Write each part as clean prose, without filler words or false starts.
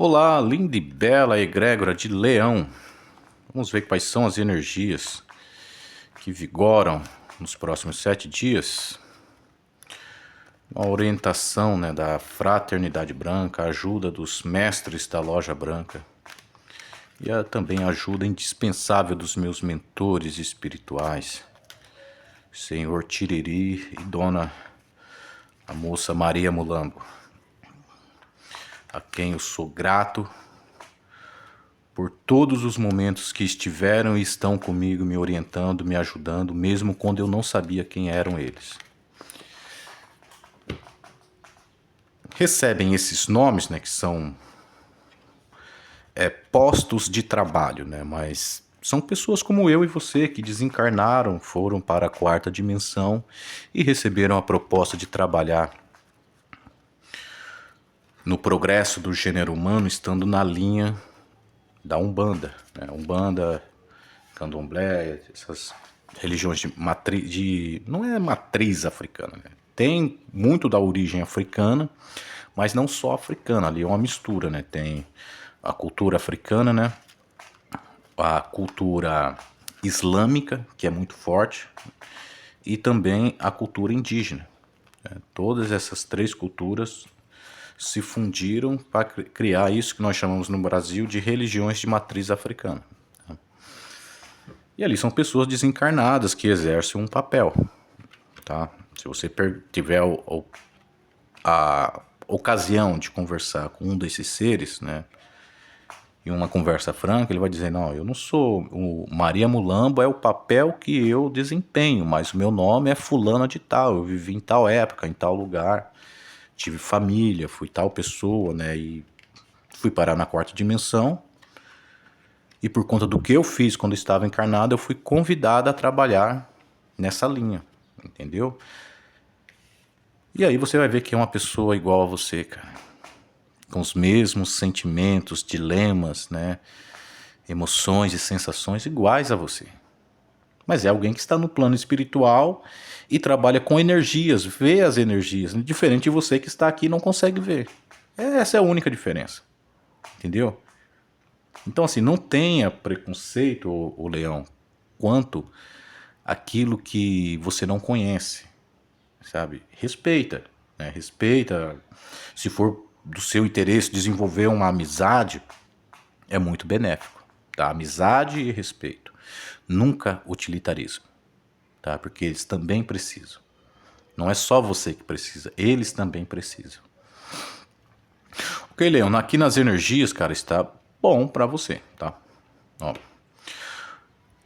Olá, linda e bela egrégora de Leão. Vamos ver quais são as energias que vigoram nos próximos 7 dias. Uma orientação, da Fraternidade Branca, a ajuda dos mestres da Loja Branca e também a ajuda indispensável dos meus mentores espirituais, Senhor Tiriri e Dona a Moça Maria Mulambo, a quem eu sou grato por todos os momentos que estiveram e estão comigo, me orientando, me ajudando, mesmo quando eu não sabia quem eram eles. Recebem esses nomes, que são postos de trabalho, mas são pessoas como eu e você que desencarnaram, foram para a quarta dimensão e receberam a proposta de trabalhar no progresso do gênero humano, estando na linha da Umbanda, Umbanda, Candomblé, essas religiões de matriz, não é matriz africana, Tem muito da origem africana, mas não só africana, ali é uma mistura, Tem a cultura africana, a cultura islâmica, que é muito forte, e também a cultura indígena. Todas essas três culturas se fundiram para criar isso que nós chamamos no Brasil de religiões de matriz africana. E ali são pessoas desencarnadas que exercem um papel, tá? Se você tiver a ocasião de conversar com um desses seres, em uma conversa franca, ele vai dizer, não, eu não sou, o Maria Mulambo é o papel que eu desempenho, mas o meu nome é fulana de tal, eu vivi em tal época, em tal lugar, tive família, fui tal pessoa, e fui parar na quarta dimensão, e por conta do que eu fiz quando estava encarnado, eu fui convidado a trabalhar nessa linha, entendeu? E aí você vai ver que é uma pessoa igual a você, cara, com os mesmos sentimentos, dilemas, emoções e sensações iguais a você. Mas é alguém que está no plano espiritual e trabalha com energias, vê as energias, diferente de você que está aqui e não consegue ver. Essa é a única diferença, entendeu? Então assim, não tenha preconceito, o leão, quanto aquilo que você não conhece, sabe? Respeita, Respeita. Se for do seu interesse desenvolver uma amizade, é muito benéfico, tá? Amizade e respeito. Nunca utilitarismo, tá? Porque eles também precisam. Não é só você que precisa, eles também precisam. Ok, Leão, aqui nas energias, cara, está bom pra você, tá? Ó.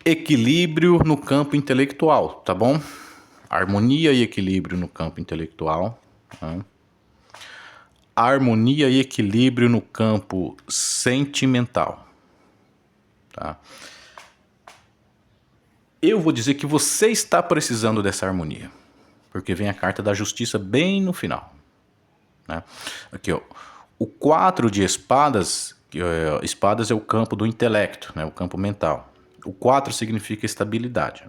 Equilíbrio no campo intelectual, tá bom? Harmonia e equilíbrio no campo intelectual. Tá? Harmonia e equilíbrio no campo sentimental. Tá? Eu vou dizer que você está precisando dessa harmonia, porque vem a carta da justiça bem no final. Aqui, ó, o 4 de espadas, espadas é o campo do intelecto, o campo mental. O 4 significa estabilidade.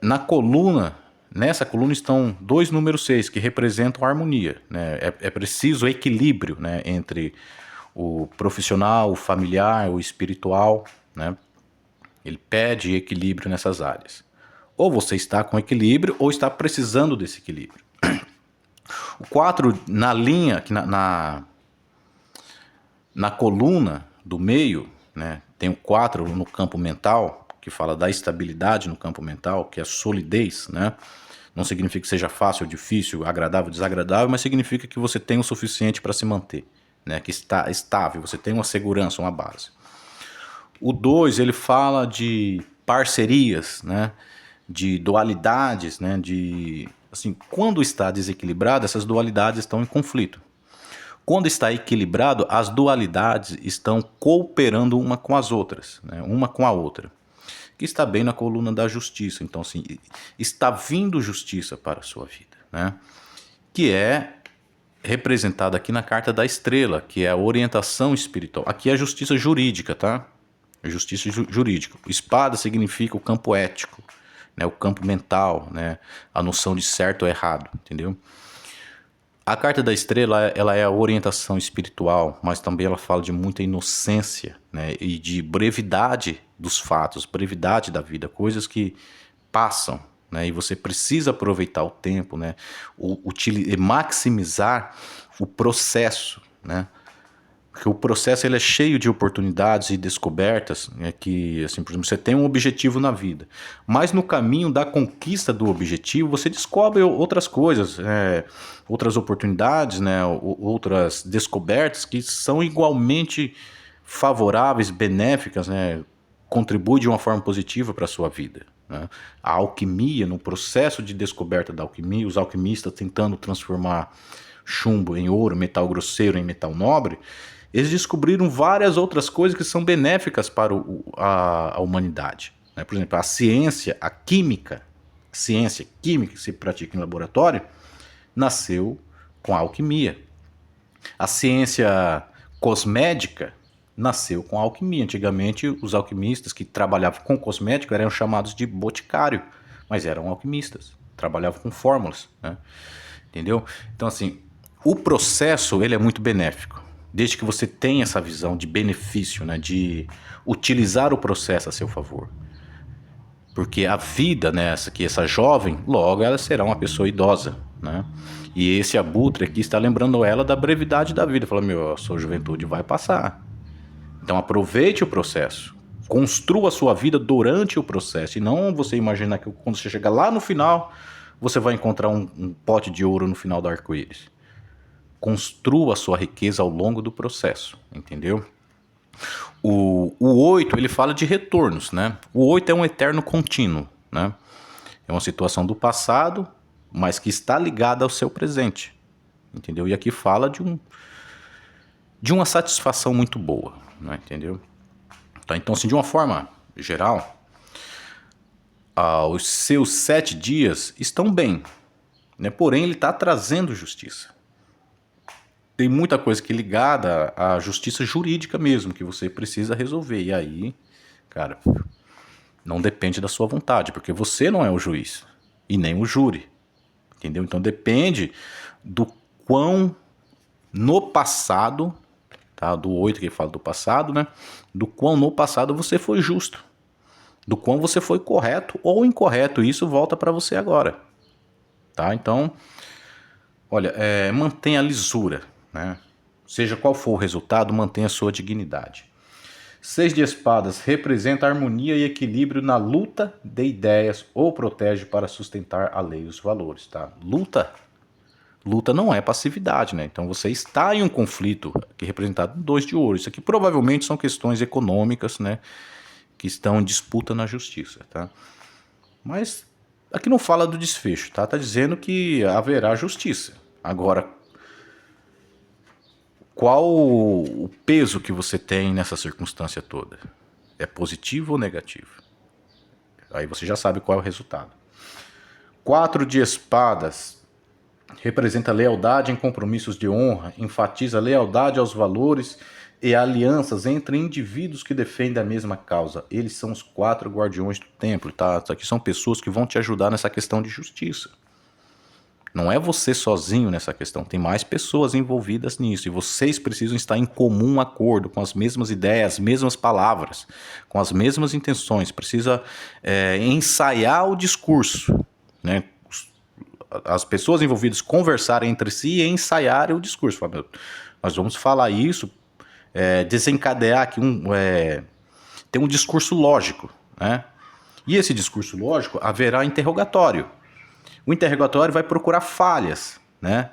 Na coluna, nessa coluna estão dois números 6 que representam a harmonia. É preciso equilíbrio, entre o profissional, o familiar, o espiritual. Ele pede equilíbrio nessas áreas. Ou você está com equilíbrio ou está precisando desse equilíbrio. O 4 na linha, na coluna do meio, tem o 4 no campo mental, que fala da estabilidade no campo mental, que é a solidez, Não significa que seja fácil ou difícil, agradável ou desagradável, mas significa que você tem o suficiente para se manter, que está estável, você tem uma segurança, uma base. O 2, ele fala de parcerias, de dualidades, de assim, quando está desequilibrado, essas dualidades estão em conflito. Quando está equilibrado, as dualidades estão cooperando uma com as outras, uma com a outra. Que está bem na coluna da justiça. Então, assim, está vindo justiça para a sua vida, que é representada aqui na carta da estrela, que é a orientação espiritual. Aqui é a justiça jurídica, tá? Justiça jurídica. Espada significa o campo ético, o campo mental, a noção de certo ou errado, entendeu? A carta da estrela, ela é a orientação espiritual, mas também ela fala de muita inocência, né? E de brevidade dos fatos, brevidade da vida, coisas que passam, né? E você precisa aproveitar o tempo, né? Maximizar o processo, né? Porque o processo ele é cheio de oportunidades e descobertas, né, que, assim, por exemplo, você tem um objetivo na vida, mas no caminho da conquista do objetivo você descobre outras coisas, outras oportunidades, né, outras descobertas que são igualmente favoráveis, benéficas, né, contribuem de uma forma positiva para a sua vida, né? A alquimia, no processo de descoberta da alquimia, os alquimistas tentando transformar chumbo em ouro, metal grosseiro em metal nobre, eles descobriram várias outras coisas que são benéficas para a humanidade, né? Por exemplo, a ciência química que se pratica em laboratório, nasceu com a alquimia. A ciência cosmética nasceu com a alquimia. Antigamente, os alquimistas que trabalhavam com cosmético eram chamados de boticário, mas eram alquimistas, trabalhavam com fórmulas, né? Entendeu? Então, assim, o processo ele é muito benéfico, desde que você tenha essa visão de benefício, né, de utilizar o processo a seu favor. Porque a vida, né, essa jovem, logo ela será uma pessoa idosa, né? E esse abutre aqui está lembrando ela da brevidade da vida. Fala, meu, a sua juventude vai passar. Então aproveite o processo. Construa a sua vida durante o processo. E não você imaginar que quando você chegar lá no final, você vai encontrar um pote de ouro no final do arco-íris. Construa a sua riqueza ao longo do processo, entendeu? O 8, ele fala de retornos, né? O 8 é um eterno contínuo, né? É uma situação do passado, mas que está ligada ao seu presente, entendeu? E aqui fala de uma satisfação muito boa, né? Entendeu? Tá, então, assim, de uma forma geral, os seus 7 dias estão bem, né? Porém, ele está trazendo justiça. Tem muita coisa que é ligada à justiça jurídica mesmo, que você precisa resolver. E aí, cara, não depende da sua vontade, porque você não é o juiz e nem o júri, entendeu? Então depende do quão no passado, tá? Do 8 que fala do passado, né? Do quão no passado você foi justo, do quão você foi correto ou incorreto. Isso volta para você agora, tá? Então, olha, mantenha a lisura, né? Seja qual for o resultado, mantenha a sua dignidade. 6 de espadas representa harmonia e equilíbrio na luta de ideias ou protege para sustentar a lei e os valores, tá? Luta não é passividade, né? Então você está em um conflito que é representado no 2 de ouro. Isso aqui provavelmente são questões econômicas, né? Que estão em disputa na justiça, tá? Mas aqui não fala do desfecho, tá? Tá dizendo que haverá justiça. Agora, qual o peso que você tem nessa circunstância toda? É positivo ou negativo? Aí você já sabe qual é o resultado. 4 de espadas representa lealdade em compromissos de honra, enfatiza lealdade aos valores e alianças entre indivíduos que defendem a mesma causa. Eles são os 4 guardiões do templo, tá? Isso aqui são pessoas que vão te ajudar nessa questão de justiça. Não é você sozinho nessa questão, tem mais pessoas envolvidas nisso. E vocês precisam estar em comum acordo, com as mesmas ideias, as mesmas palavras, com as mesmas intenções. Precisa ensaiar o discurso, né? As pessoas envolvidas conversarem entre si e ensaiarem o discurso. Nós vamos falar isso, desencadear aqui ter um discurso lógico, né? E esse discurso lógico haverá interrogatório. O interrogatório vai procurar falhas, né?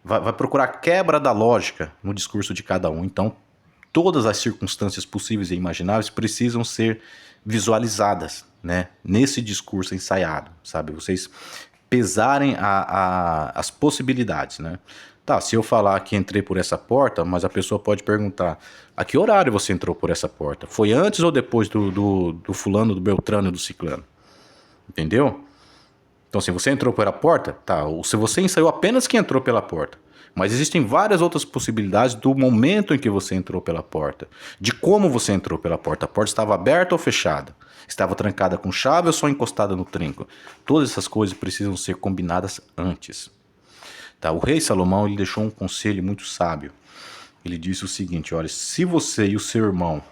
Vai procurar quebra da lógica no discurso de cada um. Então, todas as circunstâncias possíveis e imagináveis precisam ser visualizadas, né? Nesse discurso ensaiado, sabe? Vocês pesarem as possibilidades, né? Tá, se eu falar que entrei por essa porta, mas a pessoa pode perguntar: a que horário você entrou por essa porta? Foi antes ou depois do fulano, do Beltrano e do Ciclano? Entendeu? Então, se você entrou pela porta, tá, ou se você ensaiou apenas que entrou pela porta, mas existem várias outras possibilidades do momento em que você entrou pela porta, de como você entrou pela porta. A porta estava aberta ou fechada? Estava trancada com chave ou só encostada no trinco? Todas essas coisas precisam ser combinadas antes. Tá? O rei Salomão ele deixou um conselho muito sábio. Ele disse o seguinte: olha, se você e o seu irmão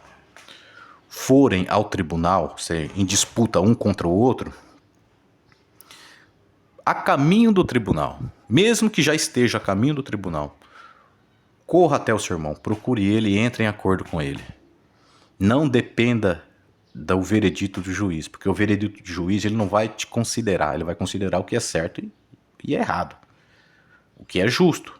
forem ao tribunal, em disputa um contra o outro, a caminho do tribunal, mesmo que já esteja a caminho do tribunal, corra até o seu irmão, procure ele e entre em acordo com ele. Não dependa do veredito do juiz, porque o veredito do juiz ele não vai te considerar, ele vai considerar o que é certo e errado, o que é justo.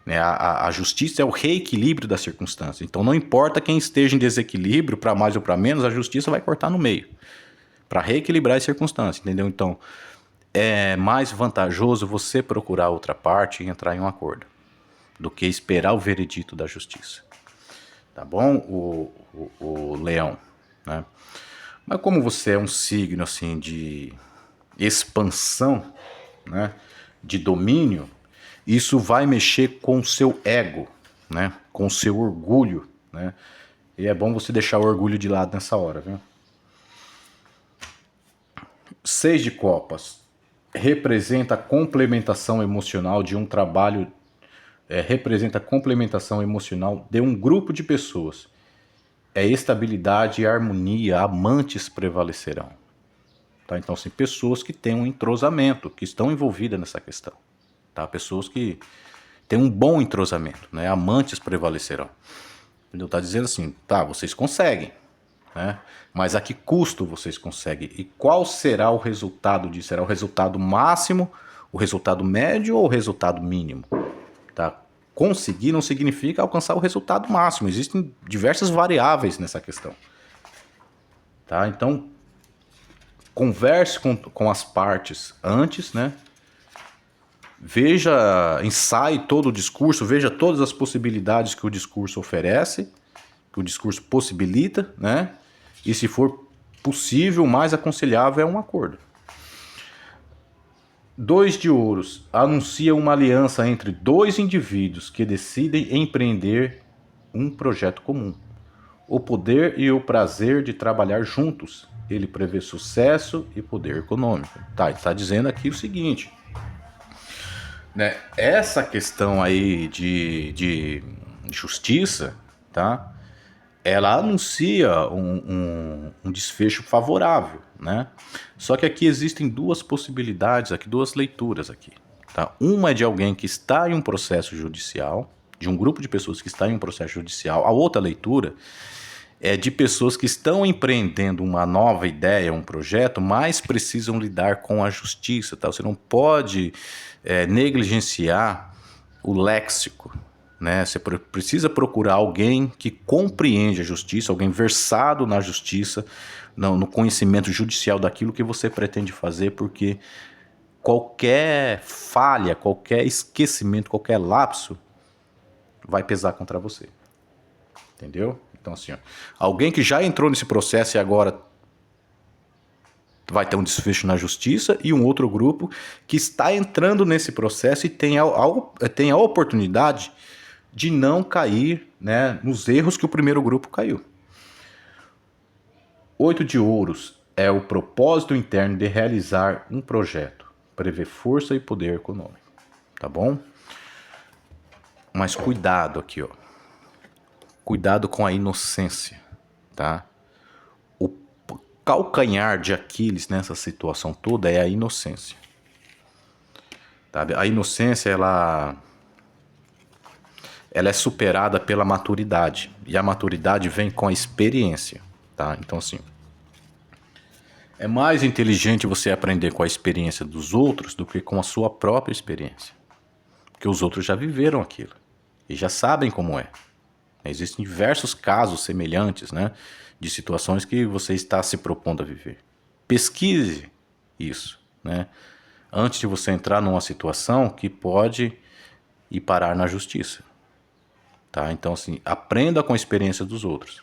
A justiça é o reequilíbrio da circunstância. Então não importa quem esteja em desequilíbrio, para mais ou para menos, a justiça vai cortar no meio, para reequilibrar as circunstâncias, entendeu? Então é mais vantajoso você procurar outra parte e entrar em um acordo, do que esperar o veredito da justiça. Tá bom, o leão, né? Mas como você é um signo assim de expansão, né, de domínio, isso vai mexer com o seu ego, né, com o seu orgulho, né? E é bom você deixar o orgulho de lado nessa hora, viu? 6 de copas representa a complementação emocional de um trabalho, representa a complementação emocional de um grupo de pessoas. É estabilidade e harmonia, amantes prevalecerão. Tá? Então, assim, pessoas que têm um entrosamento, que estão envolvidas nessa questão. Tá? Pessoas que têm um bom entrosamento, né? Amantes prevalecerão. Entendeu? Tá dizendo assim, tá, vocês conseguem, né? Mas a que custo vocês conseguem? E qual será o resultado disso? Será o resultado máximo, o resultado médio ou o resultado mínimo? Tá? Conseguir não significa alcançar o resultado máximo. Existem diversas variáveis nessa questão. Tá? Então, converse com as partes antes, né? Veja, ensaie todo o discurso, veja todas as possibilidades que o discurso oferece, que o discurso possibilita, né? E se for possível, o mais aconselhável é um acordo. 2 de ouros anuncia uma aliança entre 2 indivíduos que decidem empreender um projeto comum. O poder e o prazer de trabalhar juntos. Ele prevê sucesso e poder econômico. Tá, ele está dizendo aqui o seguinte, né? Essa questão aí de justiça, tá? Ela anuncia um desfecho favorável, né? Só que aqui existem 2 possibilidades, aqui 2 leituras aqui, tá? Uma é de alguém que está em um processo judicial, de um grupo de pessoas que está em um processo judicial. A outra leitura é de pessoas que estão empreendendo uma nova ideia, um projeto, mas precisam lidar com a justiça, tá? Você não pode negligenciar o léxico, né? Você precisa procurar alguém que compreende a justiça, alguém versado na justiça, no conhecimento judicial daquilo que você pretende fazer, porque qualquer falha, qualquer esquecimento, qualquer lapso vai pesar contra você. Entendeu? Então assim, ó, alguém que já entrou nesse processo e agora vai ter um desfecho na justiça, e um outro grupo que está entrando nesse processo e tem a oportunidade de não cair, né, nos erros que o primeiro grupo caiu. 8 de ouros é o propósito interno de realizar um projeto, prevê força e poder econômico, tá bom? Mas cuidado aqui, ó. Cuidado com a inocência, tá? O calcanhar de Aquiles nessa situação toda é a inocência. Tá? A inocência, ela é superada pela maturidade. E a maturidade vem com a experiência, tá? Então, assim, é mais inteligente você aprender com a experiência dos outros do que com a sua própria experiência. Porque os outros já viveram aquilo e já sabem como é. Existem diversos casos semelhantes, né, de situações que você está se propondo a viver. Pesquise isso, né, antes de você entrar numa situação que pode ir parar na justiça. Tá? Então, assim, aprenda com a experiência dos outros.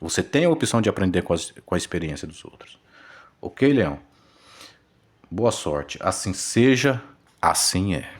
Você tem a opção de aprender com a experiência dos outros. Ok, Leão? Boa sorte. Assim seja, assim é.